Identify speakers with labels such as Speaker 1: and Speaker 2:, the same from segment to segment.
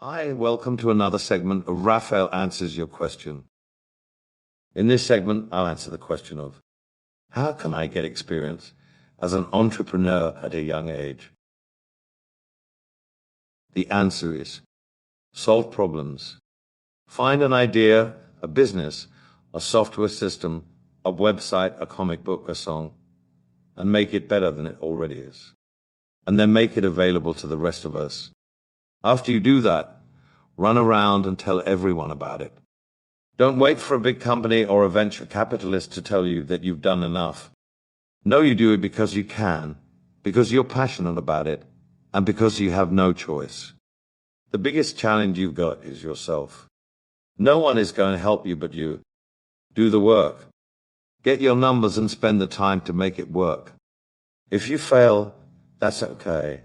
Speaker 1: Hi, welcome to another segment of Raphael Answers Your Question. In this segment, I'll answer the question of, how can I get experience as an entrepreneur at a young age? The answer is, solve problems. Find an idea, a business, a software system, a website, a comic book, a song, and make it better than it already is. And then make it available to the rest of us. After you do that, run around and tell everyone about it. Don't wait for a big company or a venture capitalist to tell you that you've done enough. No, you do it because you can, because you're passionate about it, and because you have no choice. The biggest challenge you've got is yourself. No one is going to help you but you. Do the work. Get your numbers and spend the time to make it work. If you fail, that's okay.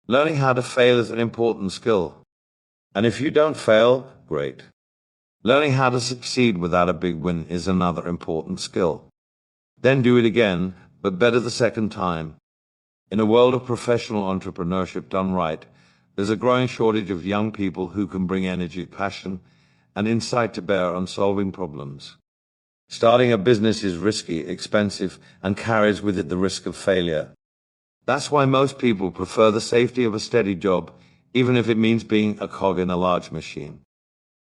Speaker 1: Learning how to fail is an important skill. And if you don't fail, great. Learning how to succeed without a big win is another important skill. Then do it again, but better the second time. In a world of professional entrepreneurship done right, there's a growing shortage of young people who can bring energy, passion, and insight to bear on solving problems. Starting a business is risky, expensive, and carries with it the risk of failure. That's why most people prefer the safety of a steady job, even if it means being a cog in a large machine.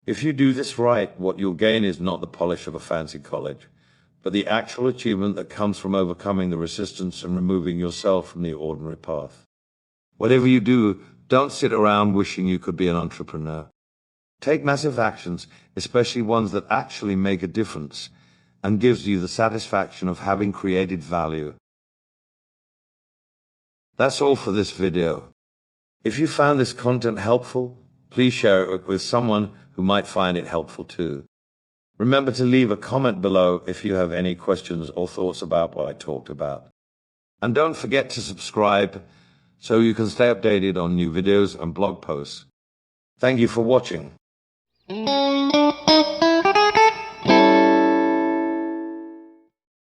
Speaker 1: If you do this right, what you'll gain is not the polish of a fancy college, but the actual achievement that comes from overcoming the resistance and removing yourself from the ordinary path. Whatever you do, don't sit around wishing you could be an entrepreneur. Take massive actions, especially ones that actually make a difference, and gives you the satisfaction of having created value. That's all for this video. If you found this content helpful, please share it with someone who might find it helpful too. Remember to leave a comment below if you have any questions or thoughts about what I talked about. And don't forget to subscribe so you can stay updated on new videos and blog posts. Thank you for watching.